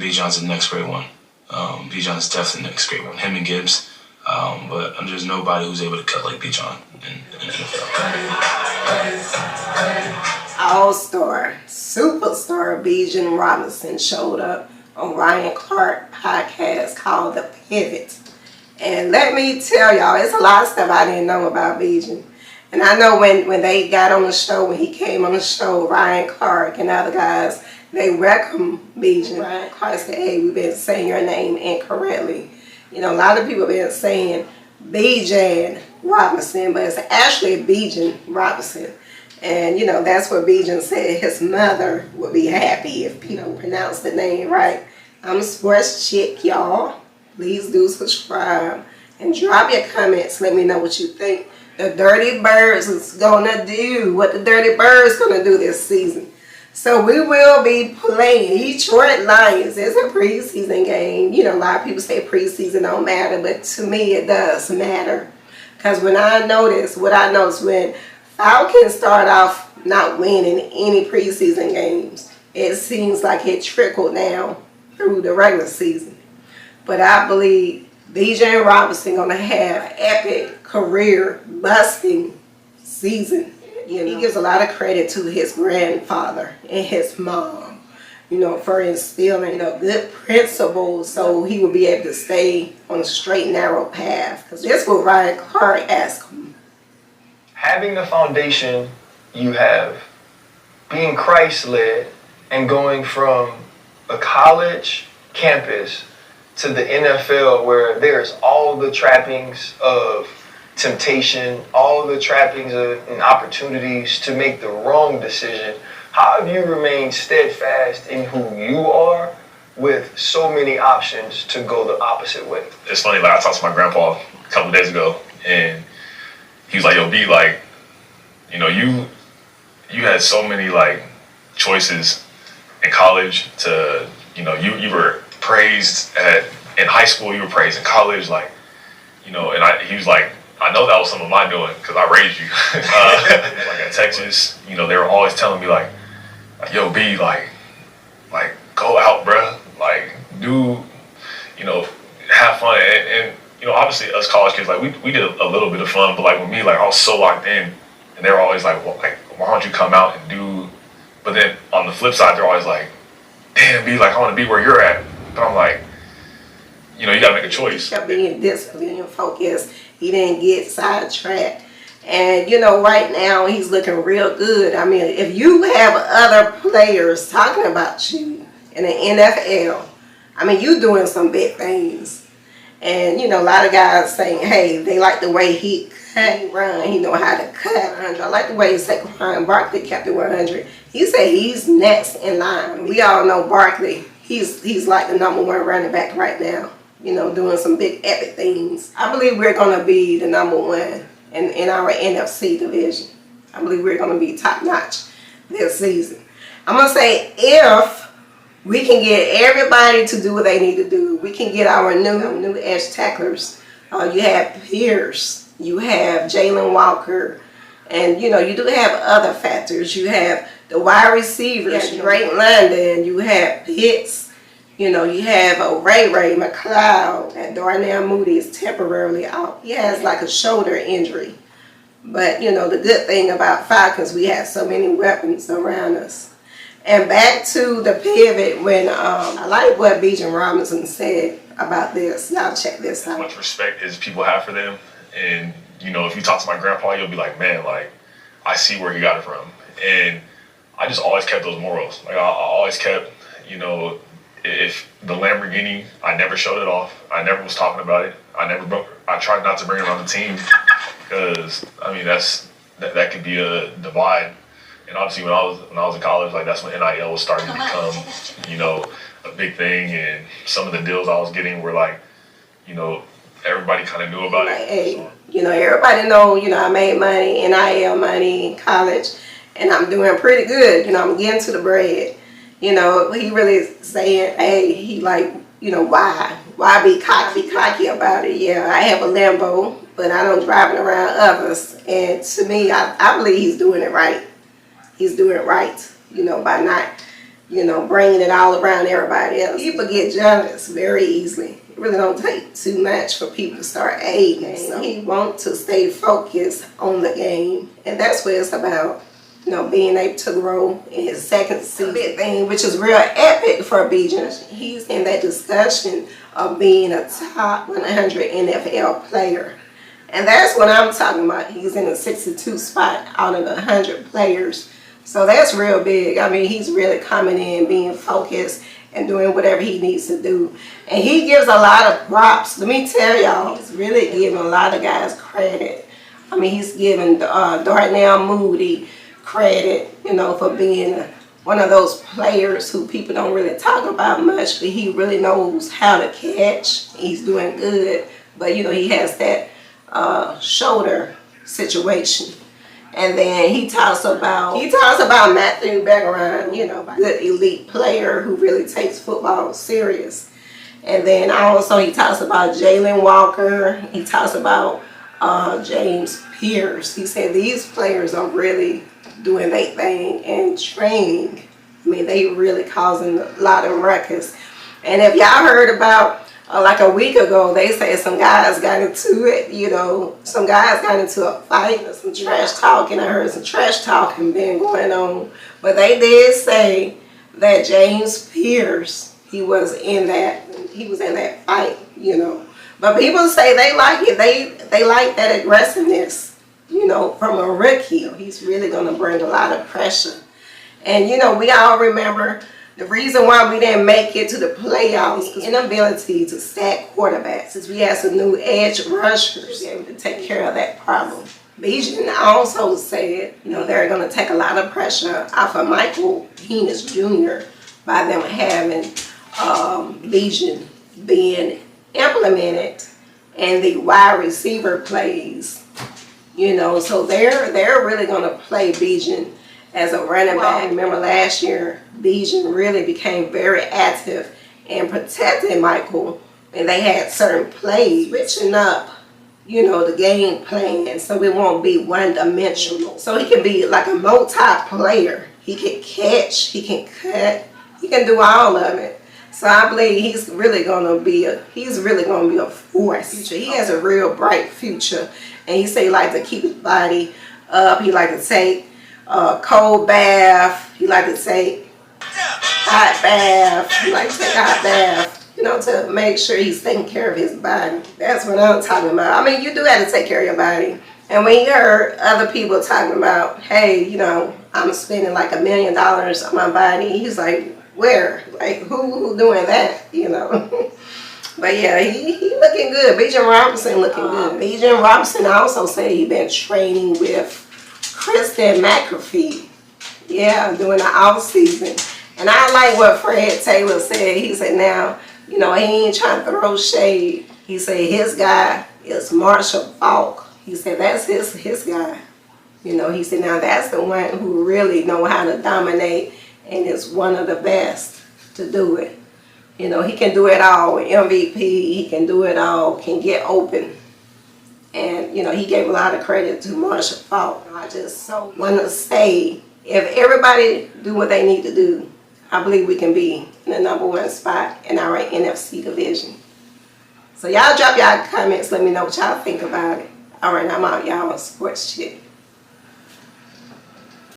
think Bijan's the next great one. Bijan's definitely the next great one. Him and Gibbs. But there's nobody who's able to cut like Bijan in the NFL. All-star, superstar Bijan Robinson showed up on Ryan Clark podcast called The Pivot. And let me tell y'all, it's a lot of stuff I didn't know about Bijan. And I know when they got on the show, when he came on the show, Ryan Clark and other guys, they welcomed Bijan. Ryan Clark said, hey, we've been saying your name incorrectly. You know, a lot of people have been saying Bijan Robinson, but it's actually Bijan Robinson. And, you know, that's what Bijan said his mother would be happy if people pronounce the name right. I'm a sports chick, y'all. Please do subscribe and drop your comments. Let me know what you think the Dirty Birds is going to do, what the Dirty Birds going to do this season. So we will be playing Detroit Lions. It's a preseason game. You know, a lot of people say preseason don't matter, but to me it does matter. Because what I noticed when Falcons start off not winning any preseason games, it seems like it trickled down through the regular season. But I believe Bijan Robinson gonna have an epic career busting season. You know, he gives a lot of credit to his grandfather and his mom, you know, for instilling, you know, good principles so he would be able to stay on a straight and narrow path. Because that's what Ryan Clark asked him. Having the foundation you have, being Christ-led, and going from a college campus to the NFL where there's all the trappings of temptation, all the trappings and opportunities to make the wrong decision. How have you remained steadfast in who you are with so many options to go the opposite way? It's funny, like I talked to my grandpa a couple of days ago, and he was like, yo, B, like, you know, you had so many like choices in college to, you know, you were praised in high school, you were praised in college, like, you know, and he was like, I know that was some of my doing because I raised you. Like at Texas, you know, they were always telling me like yo, B, like go out, bruh. Like do, you know, have fun. And you know, obviously us college kids, like we did a little bit of fun, but like with me, like I was so locked in, and they were always like, well, like why don't you come out and do? But then on the flip side, they're always like, damn, B, like I want to be where you're at. But I'm like, you know, you gotta make a choice. He kept being disciplined and focused. He didn't get sidetracked. And, you know, right now he's looking real good. I mean, if you have other players talking about you in the NFL, I mean, you doing some big things. And, you know, a lot of guys saying, hey, they like the way he cut, run. He know how to cut 100. I like the way Saquon Barkley kept it 100. He said he's next in line. We all know Barkley. He's like the #1 running back right now. You know, doing some big epic things. I believe we're going to be the #1 in our NFC division. I believe we're going to be top notch this season. I'm going to say if we can get everybody to do what they need to do, we can get our new edge tacklers. You have Pierce, you have Jalen Walker, and you know, you do have other factors. You have the wide receivers, Drake London, you have Pitts. You know, you have a Ray McLeod, and Darnell Mooney is temporarily out. He has like a shoulder injury. But, you know, the good thing about Falcons, we have so many weapons around us. And back to the pivot when I like what Bijan Robinson said about this. Y'all check this out. How much respect is people have for them. And, you know, if you talk to my grandpa, you'll be like, man, like, I see where he got it from. And I just always kept those morals. Like, I always kept, you know, if the Lamborghini, I never showed it off. I never was talking about it. I tried not to bring it on the team because I mean that could be a divide. And obviously when I was in college, like that's when NIL was starting to become, you know, a big thing. And some of the deals I was getting were like, you know, everybody kind of knew about it. Hey, you know, everybody know, you know, I made money, NIL money in college, and I'm doing pretty good. You know, I'm getting to the bread. You know, he really saying, hey, he like, you know, why be cocky about it? Yeah, I have a Lambo, but I don't drive it around others. And to me, I believe he's doing it right. He's doing it right, you know, by not bringing it all around everybody else. People get jealous very easily. It really don't take too much for people to start hating. So he wants to stay focused on the game, and that's what it's about. Being able to grow in his second season. Big thing, which is real epic for Bijan. He's in that discussion of being a top 100 NFL player. And that's what I'm talking about. He's in the 62 spot out of the 100 players. So that's real big. I mean, he's really coming in, being focused, and doing whatever he needs to do. And he gives a lot of props. Let me tell y'all, he's really giving a lot of guys credit. I mean, he's giving Darnell Mooney credit, for being one of those players who people don't really talk about much, but he really knows how to catch. He's doing good, but he has that shoulder situation. And then he talks about Matthew Begarin, a good elite player who really takes football serious. And then also he talks about Jalen Walker. He talks about James Pierce. He said these players are really doing their thing and training. I mean, they really causing a lot of ruckus. And if y'all heard about, like a week ago, they said some guys got into it, some guys got into a fight or some trash talking. I heard some trash talking been going on. But they did say that James Pierce, he was in that fight, But people say they like it. They like that aggressiveness, from a rookie. He's really going to bring a lot of pressure. And, we all remember the reason why we didn't make it to the playoffs, the inability to stack quarterbacks, since we had some new edge rushers to be able to take care of that problem. Bijan also said, they're going to take a lot of pressure off of Michael Penix Jr. by them having Bijan being implemented and the wide receiver plays. So they're really going to play Bijan as a running back. Remember last year, Bijan really became very active and protecting Michael, and they had certain plays, switching up, the game plan, so it won't be one-dimensional. So he can be like a multi-player. He can catch, he can cut, he can do all of it. So I believe he's really going to be a force. He has a real bright future. And he said he likes to keep his body up. He likes to take cold bath. He likes to take hot bath. He likes to take hot bath, to make sure he's taking care of his body. That's what I'm talking about. I mean, you do have to take care of your body. And when you heard other people talking about, hey, I'm spending like $1 million on my body, he's like, where? Like, who doing that, But yeah, he looking good. Bijan Robinson looking good. Bijan Robinson also said he been training with Kristen McAfee. Yeah, during the off season. And I like what Fred Taylor said. He said now, he ain't trying to throw shade. He said his guy is Marshall Faulk. He said that's his guy. He said now that's the one who really know how to dominate and is one of the best to do it. He can do it all. MVP, he can do it all, can get open. And, he gave a lot of credit to Marshall Faulk. I just want to say, if everybody do what they need to do, I believe we can be in the #1 spot in our NFC division. So y'all drop y'all comments. Let me know what y'all think about it. All right, I'm out, y'all. Sports Chick.